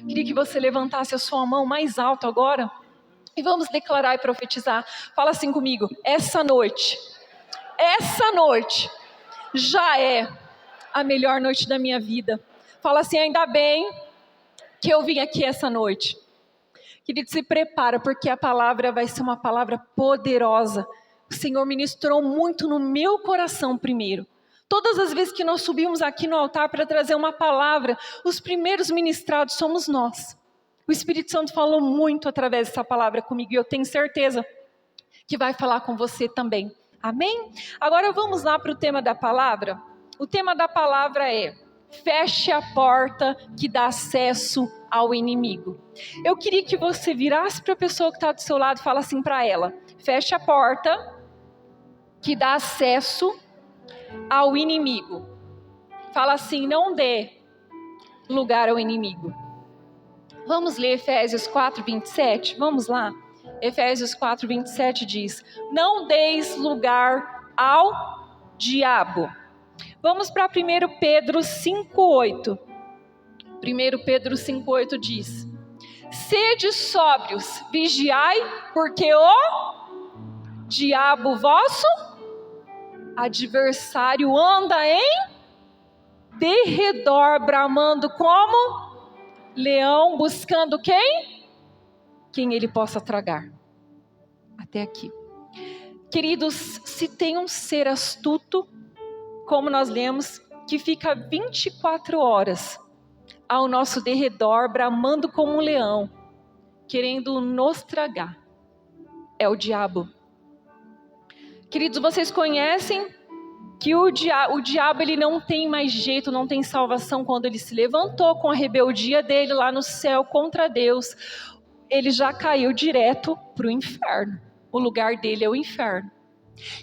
Queria que você levantasse a sua mão mais alto agora e vamos declarar e profetizar. Fala assim comigo: essa noite já é a melhor noite da minha vida. Fala assim: ainda bem que eu vim aqui essa noite. Querido, se prepara, porque a palavra vai ser uma palavra poderosa. O Senhor ministrou muito no meu coração primeiro. Todas as vezes que nós subimos aqui no altar para trazer uma palavra, os primeiros ministrados somos nós. O Espírito Santo falou muito através dessa palavra comigo e eu tenho certeza que vai falar com você também. Amém? Agora vamos lá para o tema da palavra. O tema da palavra é: feche a porta que dá acesso ao inimigo. Eu queria que você virasse para a pessoa que está do seu lado e falasse assim para ela: feche a porta que dá acesso ao inimigo. Fala assim: não dê lugar ao inimigo. Vamos ler Efésios 4:27? Vamos lá. Efésios 4:27 diz: não deis lugar ao diabo. Vamos para 1 Pedro 5:8. 1 Pedro 5:8 diz: sede sóbrios, vigiai, porque o diabo vosso adversário anda em derredor, bramando como leão, buscando quem? Quem ele possa tragar. Até aqui. Queridos, se tem um ser astuto, como nós lemos, que fica 24 horas ao nosso derredor, bramando como um leão, querendo nos tragar, é o diabo. Queridos, vocês conhecem que o diabo ele não tem mais jeito, não tem salvação. Quando ele se levantou com a rebeldia dele lá no céu contra Deus, ele já caiu direto para o inferno. O lugar dele é o inferno.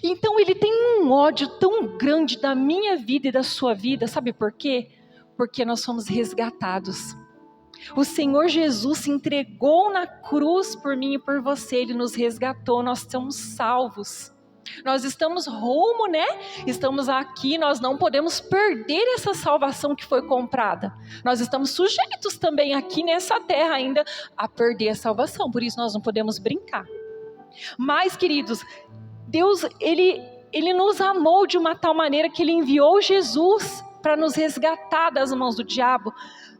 Então ele tem um ódio tão grande da minha vida e da sua vida. Sabe por quê? Porque nós fomos resgatados. O Senhor Jesus se entregou na cruz por mim e por você. Ele nos resgatou, nós somos salvos. Nós estamos rumo, né? Estamos aqui, nós não podemos perder essa salvação que foi comprada. Nós estamos sujeitos também aqui nessa terra ainda a perder a salvação. Por isso nós não podemos brincar. Mas, queridos, Deus, Ele nos amou de uma tal maneira que Ele enviou Jesus para nos resgatar das mãos do diabo,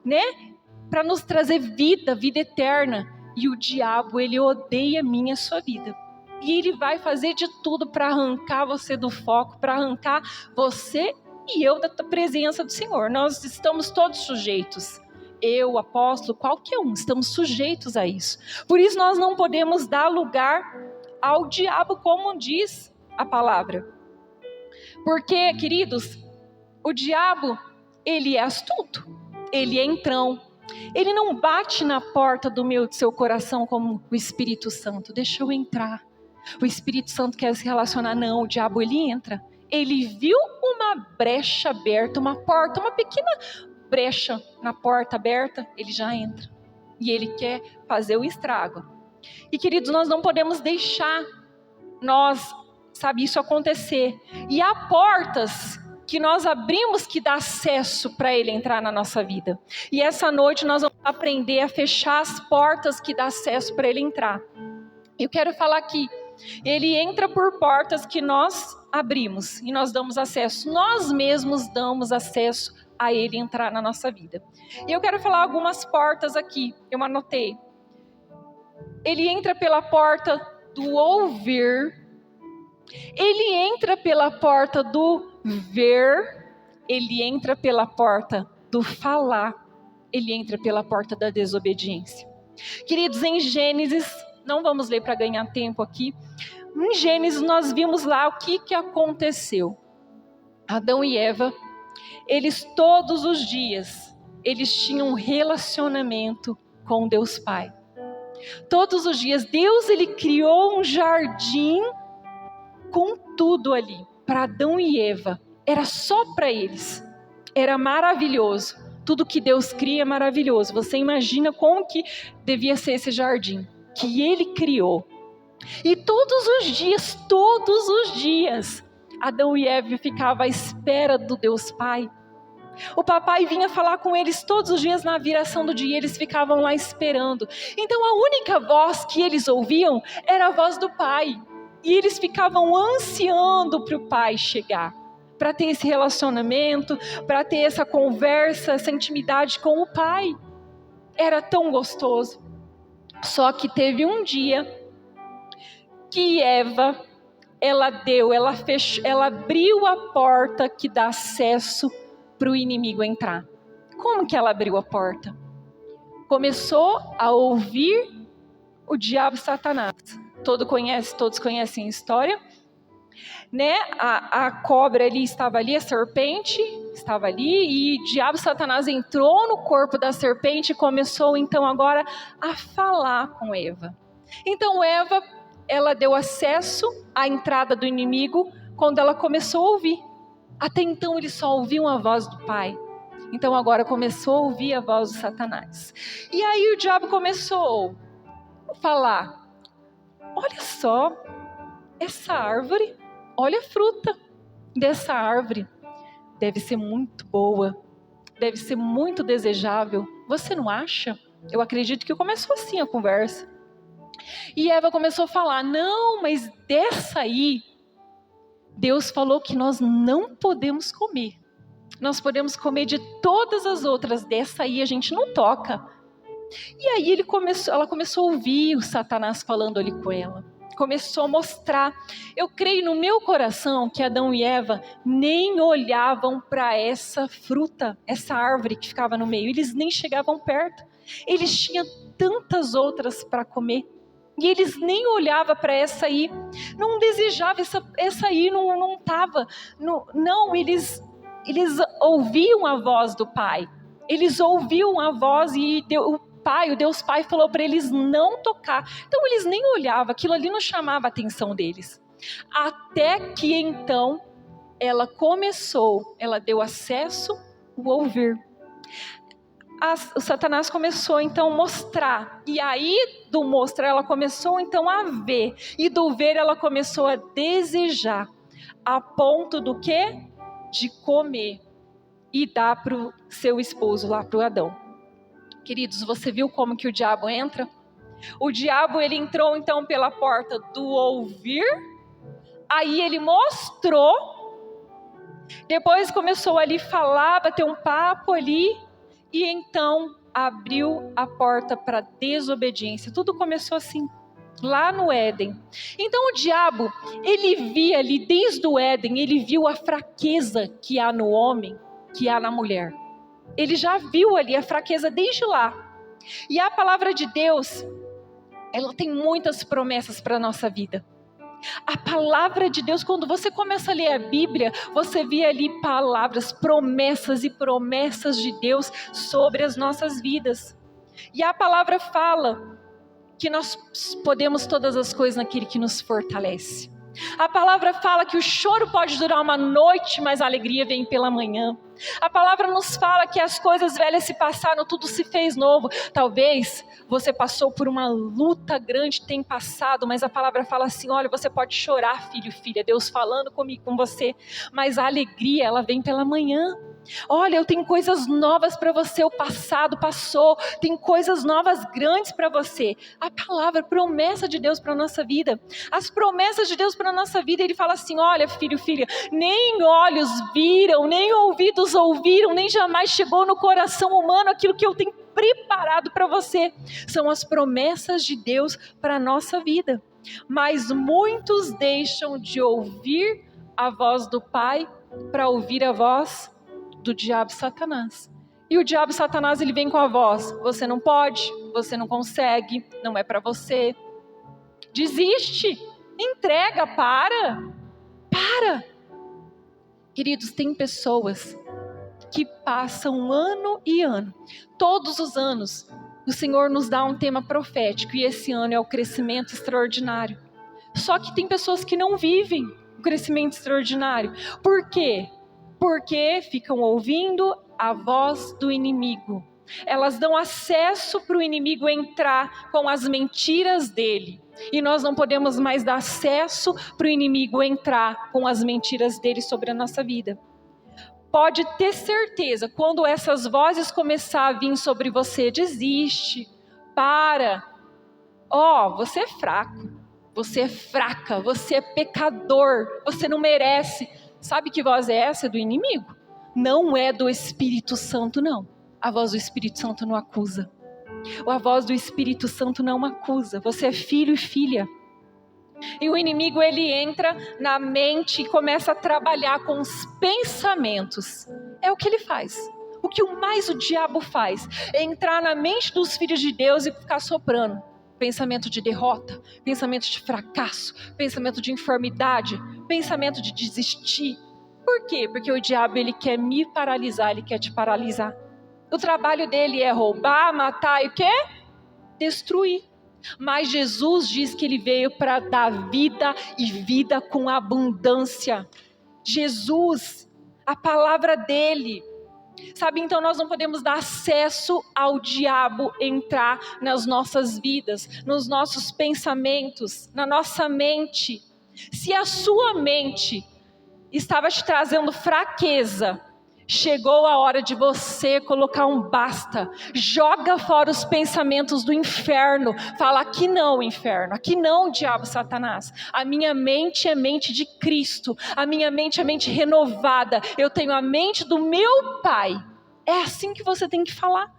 né? Para nos trazer vida eterna. E o diabo, ele odeia a minha e a sua vida. E ele vai fazer de tudo para arrancar você do foco, para arrancar você e eu da presença do Senhor. Nós estamos todos sujeitos. Eu, o apóstolo, qualquer um, estamos sujeitos a isso. Por isso nós não podemos dar lugar ao diabo, como diz a palavra. Porque, queridos, o diabo, ele é astuto, ele é entrão. Ele não bate na porta do seu coração como o Espírito Santo. Deixa eu entrar. O Espírito Santo quer se relacionar. Não, o diabo ele entra. Ele viu uma brecha aberta, uma porta, uma pequena brecha na porta aberta, ele já entra. E ele quer fazer o estrago. E queridos, nós não podemos deixar isso acontecer. E há portas que nós abrimos que dá acesso para ele entrar na nossa vida. E essa noite nós vamos aprender a fechar as portas que dá acesso para ele entrar. Eu quero falar aqui. Ele entra por portas que nós abrimos e nós damos acesso. Nós mesmos damos acesso a ele entrar na nossa vida. E eu quero falar algumas portas aqui. Eu anotei. Ele entra pela porta do ouvir. Ele entra pela porta do ver. Ele entra pela porta do falar. Ele entra pela porta da desobediência. Queridos, em Gênesis, não vamos ler para ganhar tempo aqui. Em Gênesis nós vimos lá o que aconteceu. Adão e Eva, eles todos os dias, eles tinham um relacionamento com Deus Pai. Todos os dias, Deus ele criou um jardim com tudo ali, para Adão e Eva. Era só para eles. Era maravilhoso. Tudo que Deus cria é maravilhoso. Você imagina como que devia ser esse jardim que ele criou. E todos os dias, Adão e Eva ficavam à espera do Deus Pai. O papai vinha falar com eles todos os dias na viração do dia, eles ficavam lá esperando. Então a única voz que eles ouviam era a voz do pai. E eles ficavam ansiando para o pai chegar, para ter esse relacionamento, para ter essa conversa, essa intimidade com o pai. Era tão gostoso. Só que teve um dia que Eva, ela abriu a porta que dá acesso para o inimigo entrar. Como que ela abriu a porta? Começou a ouvir o diabo Satanás. Todos conhecem a história, né? A cobra estava ali, a serpente estava ali, e o diabo Satanás entrou no corpo da serpente e começou então agora a falar com Eva. Então Eva, ela deu acesso à entrada do inimigo quando ela começou a ouvir. Até então eles só ouviam a voz do pai. Então agora começou a ouvir a voz do Satanás. E aí o diabo começou a falar: olha só, essa árvore, olha a fruta dessa árvore. Deve ser muito boa, deve ser muito desejável. Você não acha? Eu acredito que começou assim a conversa. E Eva começou a falar: não, mas dessa aí, Deus falou que nós não podemos comer. Nós podemos comer de todas as outras, dessa aí a gente não toca. E aí ela começou a ouvir o Satanás falando ali com ela. Começou a mostrar. Eu creio no meu coração que Adão e Eva nem olhavam para essa fruta, essa árvore que ficava no meio. Eles nem chegavam perto. Eles tinham tantas outras para comer. E eles nem olhavam para essa aí. Não desejavam, essa aí não estava. Não, eles ouviam a voz do pai. Eles ouviam a voz e o Deus Pai falou para eles não tocar. Então eles nem olhavam, aquilo ali não chamava a atenção deles. Até que então ela deu acesso ao ouvir. O Satanás começou então a mostrar. E aí do mostrar ela começou então a ver. E do ver ela começou a desejar. A ponto do quê? De comer e dar para o seu esposo lá, para o Adão. Queridos, você viu como que o diabo entra? O diabo, ele entrou então pela porta do ouvir, aí ele mostrou, depois começou ali a falar, bater um papo ali, e então abriu a porta para desobediência. Tudo começou assim, lá no Éden. Então o diabo, ele via ali desde o Éden, ele viu a fraqueza que há no homem, que há na mulher. Ele já viu ali a fraqueza desde lá. E a palavra de Deus, ela tem muitas promessas para a nossa vida. A palavra de Deus, quando você começa a ler a Bíblia, você vê ali palavras, promessas e promessas de Deus sobre as nossas vidas. E a palavra fala que nós podemos todas as coisas naquele que nos fortalece. A palavra fala que o choro pode durar uma noite, mas a alegria vem pela manhã. A palavra nos fala que as coisas velhas se passaram, tudo se fez novo. Talvez você passou por uma luta grande, tem passado, mas a palavra fala assim: olha, você pode chorar, filho, filha, Deus falando comigo, com você, mas a alegria, ela vem pela manhã. Olha, eu tenho coisas novas para você, o passado passou, tem coisas novas grandes para você. A palavra, promessa de Deus para a nossa vida. As promessas de Deus para a nossa vida, Ele fala assim: olha, filho, filha, nem olhos viram, nem ouvidos ouviram, nem jamais chegou no coração humano aquilo que eu tenho preparado para você. São as promessas de Deus para a nossa vida. Mas muitos deixam de ouvir a voz do Pai para ouvir a voz do diabo Satanás. E o diabo Satanás, ele vem com a voz: você não pode, você não consegue, não é para você. Desiste, entrega, para. Queridos, tem pessoas que passam ano e ano. Todos os anos, o Senhor nos dá um tema profético e esse ano é o crescimento extraordinário. Só que tem pessoas que não vivem o crescimento extraordinário. Por quê? Porque ficam ouvindo a voz do inimigo. Elas dão acesso para o inimigo entrar com as mentiras dele. E nós não podemos mais dar acesso para o inimigo entrar com as mentiras dele sobre a nossa vida. pode ter certeza, quando essas vozes começarem a vir sobre você, desiste, para. Você é fraco, você é fraca, você é pecador, você não merece. Sabe que voz é essa? É do inimigo. Não é do Espírito Santo, não. A voz do Espírito Santo não acusa. A voz do Espírito Santo não acusa. Você é filho e filha. E o inimigo, ele entra na mente e começa a trabalhar com os pensamentos. É o que ele faz. O que mais o diabo faz é entrar na mente dos filhos de Deus e ficar soprando. Pensamento de derrota, pensamento de fracasso, pensamento de enfermidade, pensamento de desistir. Por quê? Porque o diabo, ele quer me paralisar, ele quer te paralisar. O trabalho dele é roubar, matar e o quê? Destruir. Mas Jesus diz que ele veio para dar vida e vida com abundância. Jesus, a palavra dele. Sabe, então nós não podemos dar acesso ao diabo entrar nas nossas vidas, nos nossos pensamentos, na nossa mente. Se a sua mente estava te trazendo fraqueza, chegou a hora de você colocar um basta. Joga fora os pensamentos do inferno. Fala, aqui não, inferno. Aqui não, diabo, Satanás. A minha mente é mente de Cristo. A minha mente é mente renovada. Eu tenho a mente do meu Pai. É assim que você tem que falar.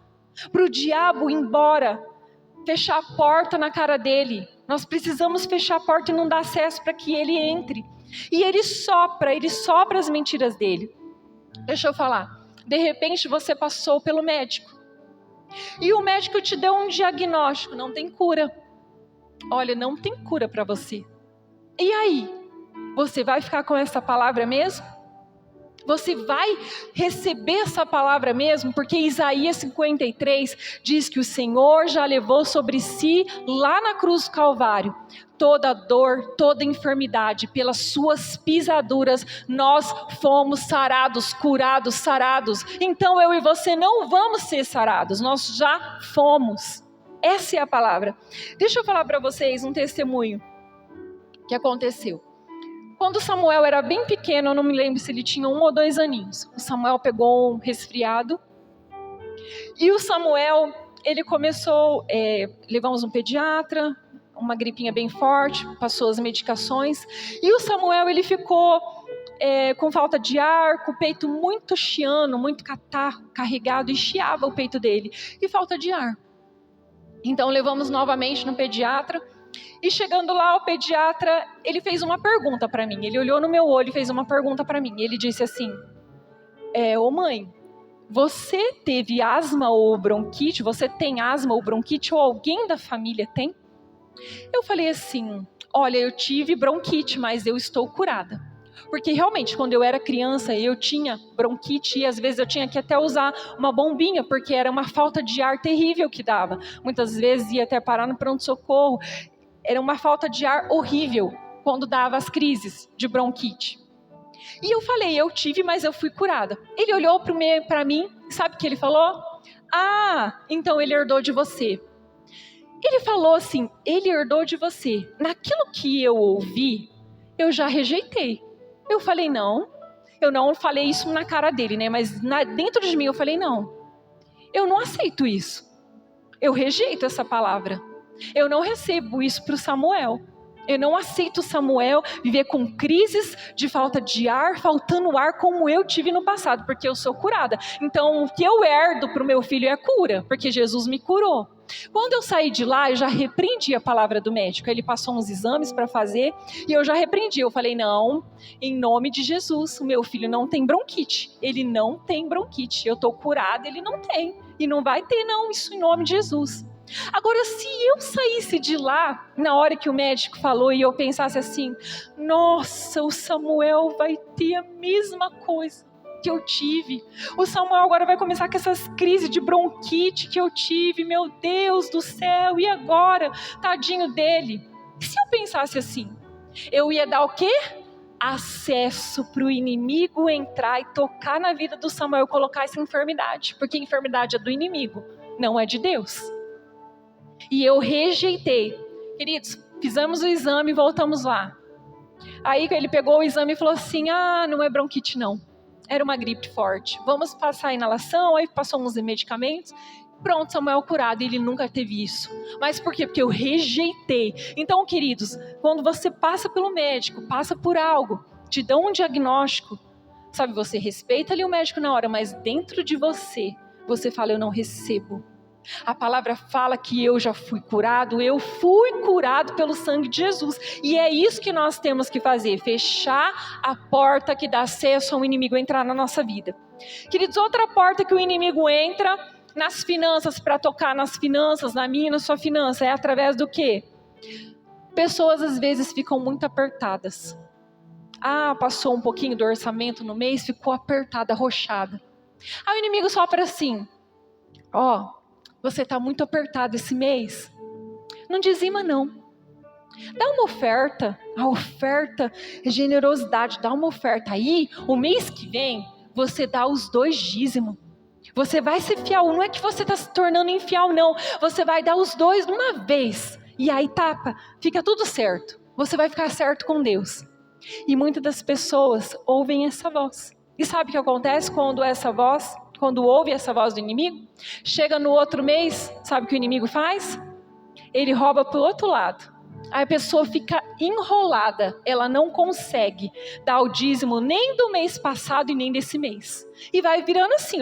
Para o diabo ir embora. Fechar a porta na cara dele. Nós precisamos fechar a porta e não dar acesso para que ele entre. E ele sopra as mentiras dele. Deixa eu falar, de repente você passou pelo médico, e o médico te deu um diagnóstico, não tem cura. Olha, não tem cura para você. E aí? Você vai ficar com essa palavra mesmo? Você vai receber essa palavra mesmo? Porque Isaías 53 diz que o Senhor já levou sobre si, lá na cruz do Calvário, toda dor, toda enfermidade. Pelas suas pisaduras nós fomos sarados, curados, sarados. Então eu e você não vamos ser sarados, nós já fomos. Essa é a palavra. Deixa eu falar para vocês um testemunho que aconteceu. Quando Samuel era bem pequeno, eu não me lembro se ele tinha 1 ou 2 aninhos. O Samuel pegou um resfriado. E o Samuel, ele começou, levamos um pediatra, uma gripinha bem forte, passou as medicações. E o Samuel, ele ficou com falta de ar, com o peito muito chiano, muito catarro, carregado, e chiava o peito dele. E falta de ar. Então levamos novamente no pediatra. E chegando lá, o pediatra, ele fez uma pergunta para mim. Ele olhou no meu olho e fez uma pergunta para mim. Ele disse assim, ô mãe, você teve asma ou bronquite? Você tem asma ou bronquite? Ou alguém da família tem? Eu falei assim, olha, eu tive bronquite, mas eu estou curada. Porque realmente, quando eu era criança, eu tinha bronquite e às vezes eu tinha que até usar uma bombinha, porque era uma falta de ar terrível que dava. Muitas vezes ia até parar no pronto-socorro. Era uma falta de ar horrível quando dava as crises de bronquite. E eu falei, eu tive, mas eu fui curada. Ele olhou para mim, sabe o que ele falou? Ah, então ele herdou de você. Ele falou assim, ele herdou de você. Naquilo que eu ouvi, eu já rejeitei. Eu falei, não. Eu não falei isso na cara dele, né? Mas dentro de mim eu falei, não. Eu não aceito isso. Eu rejeito essa palavra. Eu não recebo isso para o Samuel. Eu não aceito Samuel viver com crises de falta de ar, faltando ar como eu tive no passado, porque eu sou curada. Então o que eu herdo para o meu filho é cura, porque Jesus me curou. Quando eu saí de lá, eu já repreendi a palavra do médico. Ele passou uns exames para fazer e eu já repreendi. Eu falei, não, em nome de Jesus, o meu filho não tem bronquite. Ele não tem bronquite. Eu estou curada, ele não tem. E não vai ter não, isso em nome de Jesus. Agora, se eu saísse de lá, na hora que o médico falou, e eu pensasse assim, nossa, o Samuel vai ter a mesma coisa que eu tive. O Samuel agora vai começar com essas crises de bronquite que eu tive, meu Deus do céu, e agora? Tadinho dele. E se eu pensasse assim? Eu ia dar o quê? Acesso para o inimigo entrar e tocar na vida do Samuel, colocar essa enfermidade, porque a enfermidade é do inimigo, não é de Deus. E eu rejeitei. Queridos, fizemos o exame e voltamos lá. Aí ele pegou o exame e falou assim, não é bronquite não. era uma gripe forte. Vamos passar a inalação, aí passou uns medicamentos. Pronto, Samuel curado, ele nunca teve isso. Mas por quê? Porque eu rejeitei. Então, queridos, quando você passa pelo médico, passa por algo, te dão um diagnóstico, sabe, você respeita ali o médico na hora, mas dentro de você, você fala, eu não recebo. A palavra fala que eu já fui curado, eu fui curado pelo sangue de Jesus. E é isso que nós temos que fazer, fechar a porta que dá acesso ao inimigo entrar na nossa vida. Queridos, outra porta que o inimigo entra nas finanças, para tocar nas finanças, na minha e na sua finança, é através do quê? Pessoas às vezes ficam muito apertadas. Passou um pouquinho do orçamento no mês, ficou apertada, arrochada. Aí o inimigo sopra assim, você está muito apertado esse mês, não dizima não. Dá uma oferta, a oferta é generosidade, dá uma oferta. Aí, o mês que vem, você dá os 2 dízimos. Você vai ser fiel, não é que você está se tornando infiel, não. Você vai dar os 2 de uma vez. E aí fica tudo certo. Você vai ficar certo com Deus. E muitas das pessoas ouvem essa voz. E sabe o que acontece quando ouve essa voz do inimigo? Chega no outro mês, sabe o que o inimigo faz? Ele rouba para o outro lado. Aí a pessoa fica enrolada, ela não consegue dar o dízimo nem do mês passado e nem desse mês. E vai virando assim,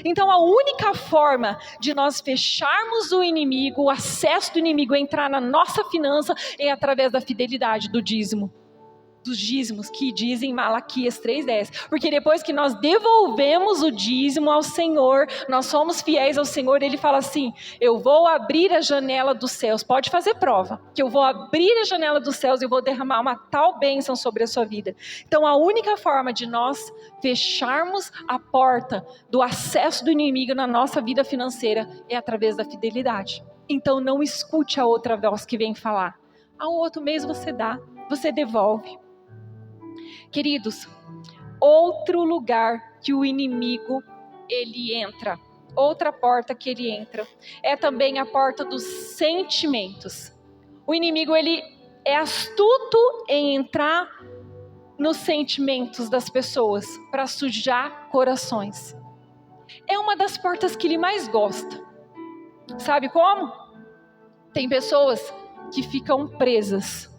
Então a única forma de nós fecharmos o inimigo, o acesso do inimigo a entrar na nossa finança é através da fidelidade do dízimo. Dos dízimos que dizem Malaquias 3:10, porque depois que nós devolvemos o dízimo ao Senhor, nós somos fiéis ao Senhor, Ele fala assim, eu vou abrir a janela dos céus, pode fazer prova, que eu vou abrir a janela dos céus e vou derramar uma tal bênção sobre a sua vida. Então a única forma de nós fecharmos a porta do acesso do inimigo na nossa vida financeira é através da fidelidade. Então não escute a outra voz que vem falar, ao outro mês você dá, você devolve. Queridos, outro lugar que o inimigo ele entra, outra porta que ele entra, é também a porta dos sentimentos. O inimigo ele é astuto em entrar nos sentimentos das pessoas para sujar corações. É uma das portas que ele mais gosta. Sabe como? Tem pessoas que ficam presas,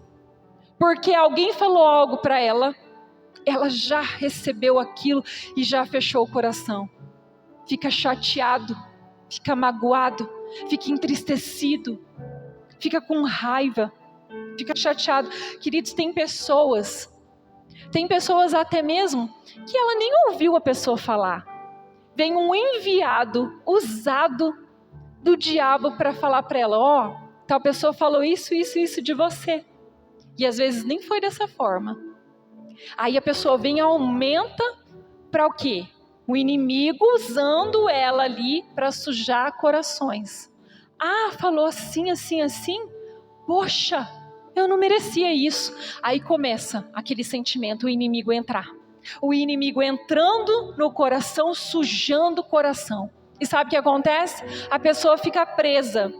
porque alguém falou algo para ela já recebeu aquilo e já fechou o coração. Fica chateado, fica magoado, fica entristecido, fica com raiva, fica chateado. Queridos, tem pessoas até mesmo que ela nem ouviu a pessoa falar. Vem um enviado usado do diabo para falar para ela, tal pessoa falou isso de você. E às vezes nem foi dessa forma. Aí a pessoa vem e aumenta para o quê? O inimigo usando ela ali para sujar corações. Falou assim. Poxa, eu não merecia isso. Aí começa aquele sentimento, o inimigo entrar. O inimigo entrando no coração, sujando o coração. E sabe o que acontece? A pessoa fica presa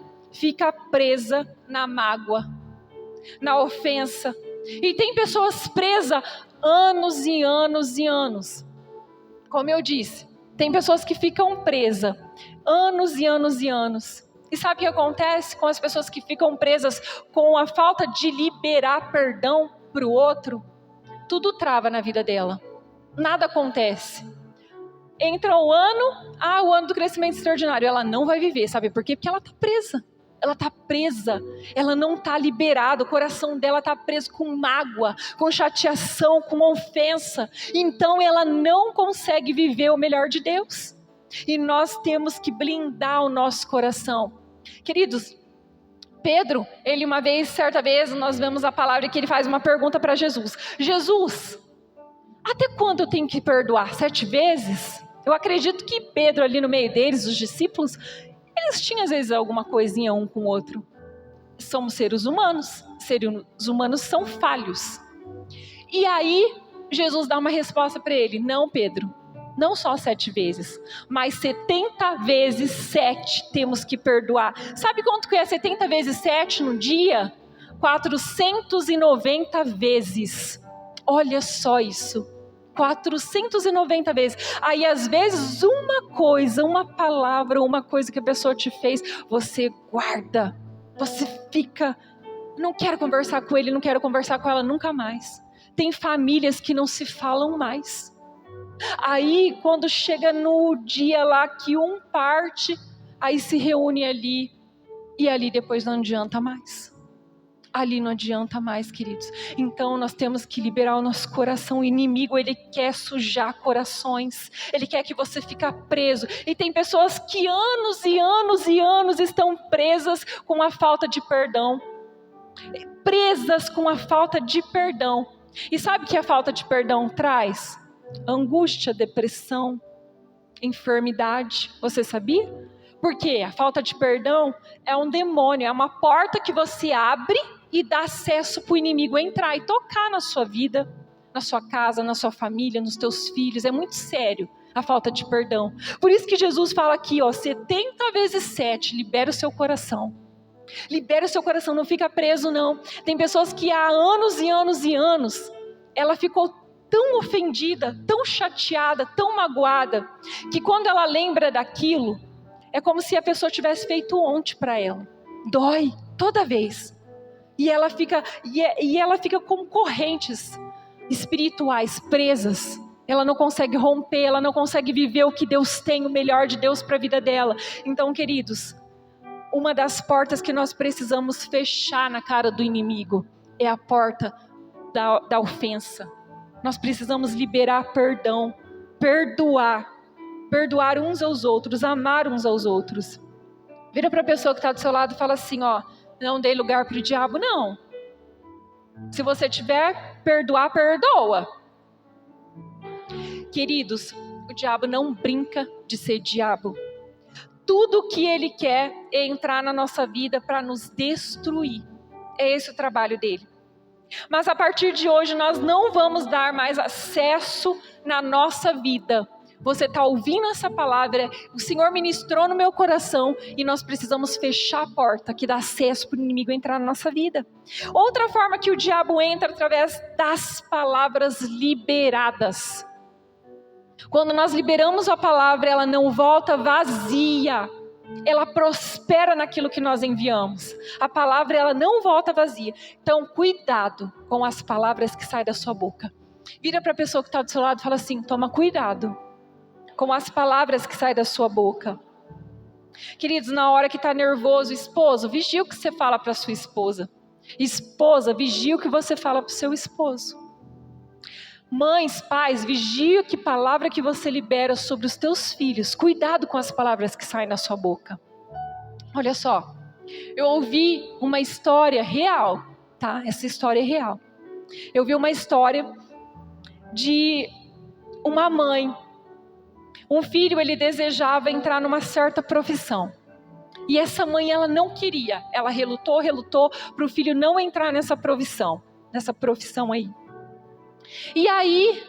na mágoa, na ofensa. E tem pessoas presas anos e anos e anos. Como eu disse, tem pessoas que ficam presas anos e anos e anos. E sabe o que acontece com as pessoas que ficam presas com a falta de liberar perdão para o outro? Tudo trava na vida dela. Nada acontece. Entra o ano do crescimento extraordinário. Ela não vai viver, sabe por quê? Porque ela está presa. Ela não está liberada, o coração dela está preso com mágoa, com chateação, com ofensa. Então ela não consegue viver o melhor de Deus. E nós temos que blindar o nosso coração. Queridos, Pedro, certa vez, nós vemos a palavra que ele faz uma pergunta para Jesus. Jesus, até quando eu tenho que perdoar? 7 vezes? Eu acredito que Pedro ali no meio deles, os discípulos, eles tinham às vezes alguma coisinha um com o outro. Somos seres humanos. Seres humanos são falhos. E aí, Jesus dá uma resposta para ele. Não, Pedro, não só 7 vezes, mas 70 vezes 7 temos que perdoar. Sabe quanto que é 70 vezes 7 no dia? 490 vezes. Olha só isso. 490 vezes. Aí às vezes uma coisa, uma palavra, uma coisa que a pessoa te fez, você guarda. Você fica, não quero conversar com ele, não quero conversar com ela nunca mais. Tem famílias que não se falam mais. Aí quando chega no dia lá que um parte, aí se reúne ali, e ali depois não adianta mais. Ali não adianta mais, queridos. Então nós temos que liberar o nosso coração. O inimigo, ele quer sujar corações. Ele quer que você fique preso. E tem pessoas que anos e anos e anos estão presas com a falta de perdão. Presas com a falta de perdão. E sabe o que a falta de perdão traz? Angústia, depressão, enfermidade. Você sabia? Porque a falta de perdão é um demônio. É uma porta que você abre e dá acesso para o inimigo entrar e tocar na sua vida, na sua casa, na sua família, nos teus filhos. É muito sério a falta de perdão. Por isso que Jesus fala aqui, ó, 70 vezes 7, libera o seu coração. Libera o seu coração, não fica preso não. Tem pessoas que há anos e anos e anos, ela ficou tão ofendida, tão chateada, tão magoada, que quando ela lembra daquilo, é como se a pessoa tivesse feito ontem para ela. Dói toda vez. E ela fica com correntes espirituais presas. Ela não consegue romper, ela não consegue viver o que Deus tem, o melhor de Deus para a vida dela. Então, queridos, uma das portas que nós precisamos fechar na cara do inimigo é a porta da ofensa. Nós precisamos liberar perdão, perdoar uns aos outros, amar uns aos outros. Vira para a pessoa que está do seu lado e fala assim, ó, não dê lugar para o diabo, não. Se você tiver, perdoar, perdoa. Queridos, o diabo não brinca de ser diabo. Tudo que ele quer é entrar na nossa vida para nos destruir. É esse o trabalho dele. Mas a partir de hoje nós não vamos dar mais acesso na nossa vida. Você está ouvindo essa palavra, o Senhor ministrou no meu coração e nós precisamos fechar a porta que dá acesso para o inimigo entrar na nossa vida. Outra forma que o diabo entra através das palavras liberadas. Quando nós liberamos a palavra, ela não volta vazia. Ela prospera naquilo que nós enviamos. A palavra, ela não volta vazia. Então, cuidado com as palavras que saem da sua boca. Vira para a pessoa que está do seu lado e fala assim, toma cuidado com as palavras que saem da sua boca. Queridos, na hora que está nervoso, esposo, vigia o que você fala para sua esposa. Esposa, vigia o que você fala para o seu esposo. Mães, pais, vigia que palavra que você libera sobre os teus filhos. Cuidado com as palavras que saem da sua boca. Olha só, eu ouvi uma história real, tá? Essa história é real. Eu vi uma história de uma mãe. Um filho, ele desejava entrar numa certa profissão. E essa mãe, ela não queria. Ela relutou para o filho não entrar nessa profissão aí. E aí,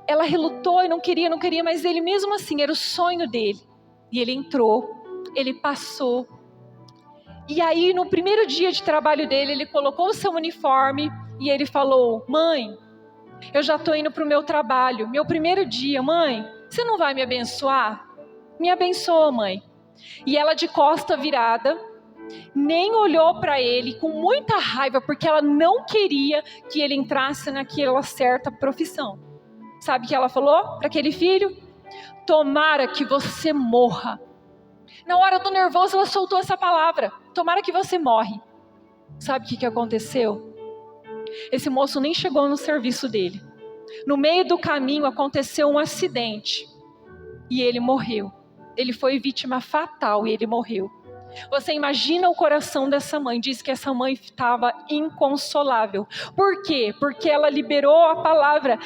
ela relutou e não queria, mas ele mesmo assim, era o sonho dele. E ele entrou, ele passou. E aí, no primeiro dia de trabalho dele, ele colocou o seu uniforme e ele falou, mãe, eu já estou indo para o meu trabalho, meu primeiro dia, mãe, você não vai me abençoar? Me abençoa, mãe. E ela de costa virada, nem olhou para ele, com muita raiva, porque ela não queria que ele entrasse naquela certa profissão. Sabe o que ela falou para aquele filho? Tomara que você morra. Na hora do nervoso ela soltou essa palavra, tomara que você morre. Sabe o que aconteceu? Esse moço nem chegou no serviço dele. No meio do caminho aconteceu um acidente e ele morreu. Ele foi vítima fatal e ele morreu. Você imagina o coração dessa mãe. Diz que essa mãe estava inconsolável. Por quê? Porque ela liberou a palavra.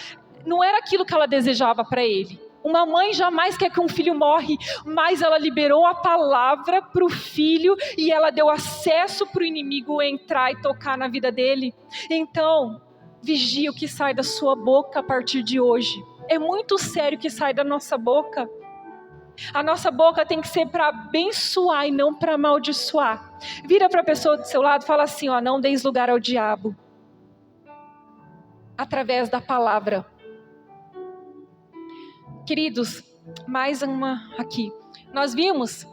Não era aquilo que ela desejava para ele. Uma mãe jamais quer que um filho morre, mas ela liberou a palavra para o filho e ela deu acesso para o inimigo entrar e tocar na vida dele. Então, vigie o que sai da sua boca a partir de hoje. É muito sério o que sai da nossa boca. A nossa boca tem que ser para abençoar e não para amaldiçoar. Vira para a pessoa do seu lado e fala assim, ó, não deis lugar ao diabo. Através da palavra. Queridos, mais uma aqui. Nós vimos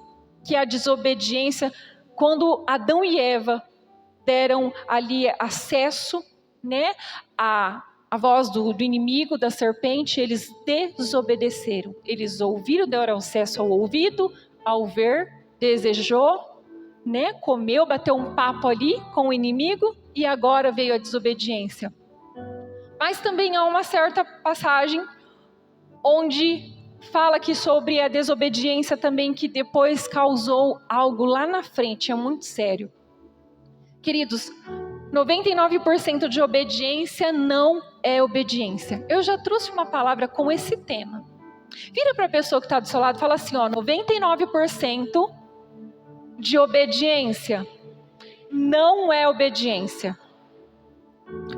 que a desobediência, quando Adão e Eva deram ali acesso, né, à voz do inimigo, da serpente, eles desobedeceram. Eles ouviram, deram acesso ao ouvido, ao ver, desejou, né, comeu, bateu um papo ali com o inimigo e agora veio a desobediência. Mas também há uma certa passagem onde fala aqui sobre a desobediência também, que depois causou algo lá na frente, é muito sério. Queridos, 99% de obediência não é obediência. Eu já trouxe uma palavra com esse tema. Vira para a pessoa que está do seu lado e fala assim, 99% de obediência não é obediência.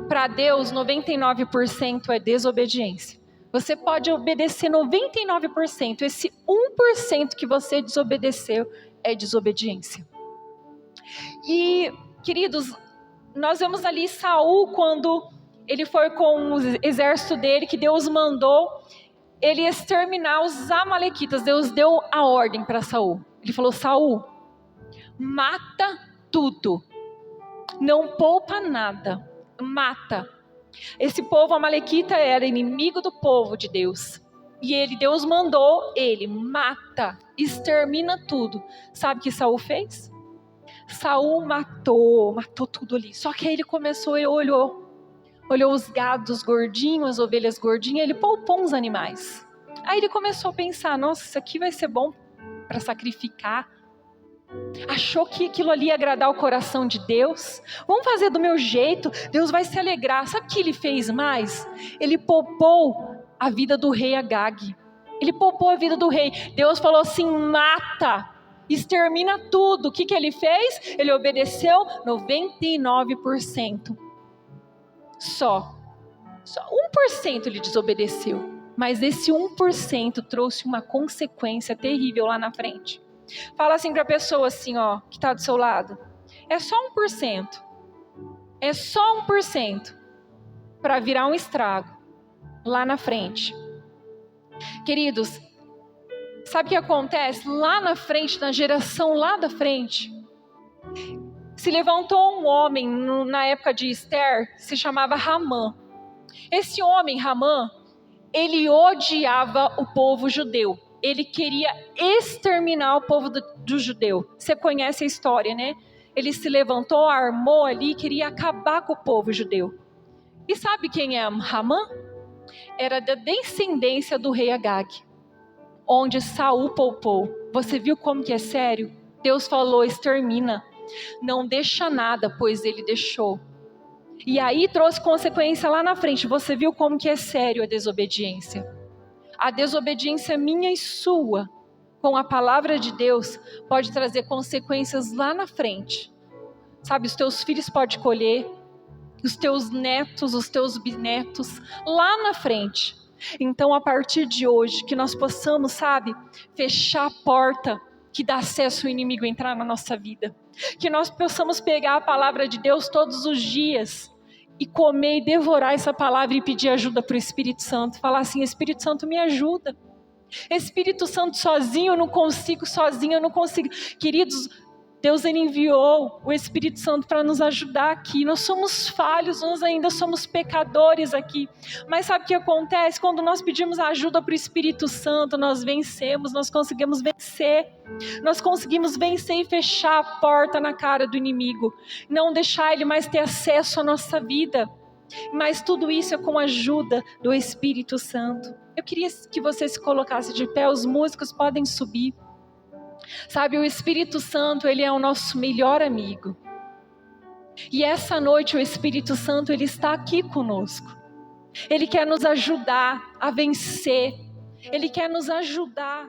Para Deus, 99% é desobediência. Você pode obedecer 99%. Esse 1% que você desobedeceu é desobediência. E, queridos, nós vemos ali Saul, quando ele foi com o exército dele, que Deus mandou ele exterminar os amalequitas. Deus deu a ordem para Saul. Ele falou, Saul, mata tudo. Não poupa nada. Mata. Esse povo amalequita era inimigo do povo de Deus. E Deus mandou ele, mata, extermina tudo. Sabe o que Saul fez? Saul matou tudo ali. Só que aí ele começou, ele olhou os gados gordinhos, as ovelhas gordinhas, ele poupou uns animais. Aí ele começou a pensar, nossa, isso aqui vai ser bom para sacrificar. Achou que aquilo ali ia agradar o coração de Deus. Vamos fazer do meu jeito, Deus vai se alegrar. Sabe o que ele fez mais? Ele poupou a vida do rei Agag. Ele poupou a vida do rei. Deus falou assim, mata, extermina tudo. O que ele fez? Ele obedeceu 99%. Só 1% ele desobedeceu. Mas esse 1% trouxe uma consequência terrível lá na frente. Fala assim para a pessoa assim, que está do seu lado. É só 1%. É só 1% para virar um estrago lá na frente. Queridos, sabe o que acontece? Lá na frente, na geração lá da frente, se levantou um homem na época de Esther, se chamava Ramã. Esse homem, Ramã, ele odiava o povo judeu. Ele queria exterminar o povo do judeu. Você conhece a história, né? Ele se levantou, armou ali, queria acabar com o povo judeu. E sabe quem é Ramã? Era da descendência do rei Agag, onde Saul poupou. Você viu como que é sério? Deus falou, extermina. Não deixa nada, pois ele deixou. E aí trouxe consequência lá na frente. Você viu como que é sério a desobediência? A desobediência minha e sua, com a palavra de Deus, pode trazer consequências lá na frente. Sabe, os teus filhos podem colher, os teus netos, os teus bisnetos, lá na frente. Então, a partir de hoje, que nós possamos, sabe, fechar a porta que dá acesso ao inimigo entrar na nossa vida. Que nós possamos pegar a palavra de Deus todos os dias e comer e devorar essa palavra e pedir ajuda para o Espírito Santo. Falar assim, Espírito Santo me ajuda. Espírito Santo sozinho eu não consigo, Queridos, Deus ele enviou o Espírito Santo para nos ajudar aqui. Nós somos falhos, nós ainda somos pecadores aqui. Mas sabe o que acontece? Quando nós pedimos ajuda para o Espírito Santo, nós vencemos, nós conseguimos vencer. Nós conseguimos vencer e fechar a porta na cara do inimigo. Não deixar ele mais ter acesso à nossa vida. Mas tudo isso é com a ajuda do Espírito Santo. Eu queria que você se colocasse de pé, os músicos podem subir. Sabe, o Espírito Santo, ele é o nosso melhor amigo. E essa noite o Espírito Santo, ele está aqui conosco. Ele quer nos ajudar a vencer. Ele quer nos ajudar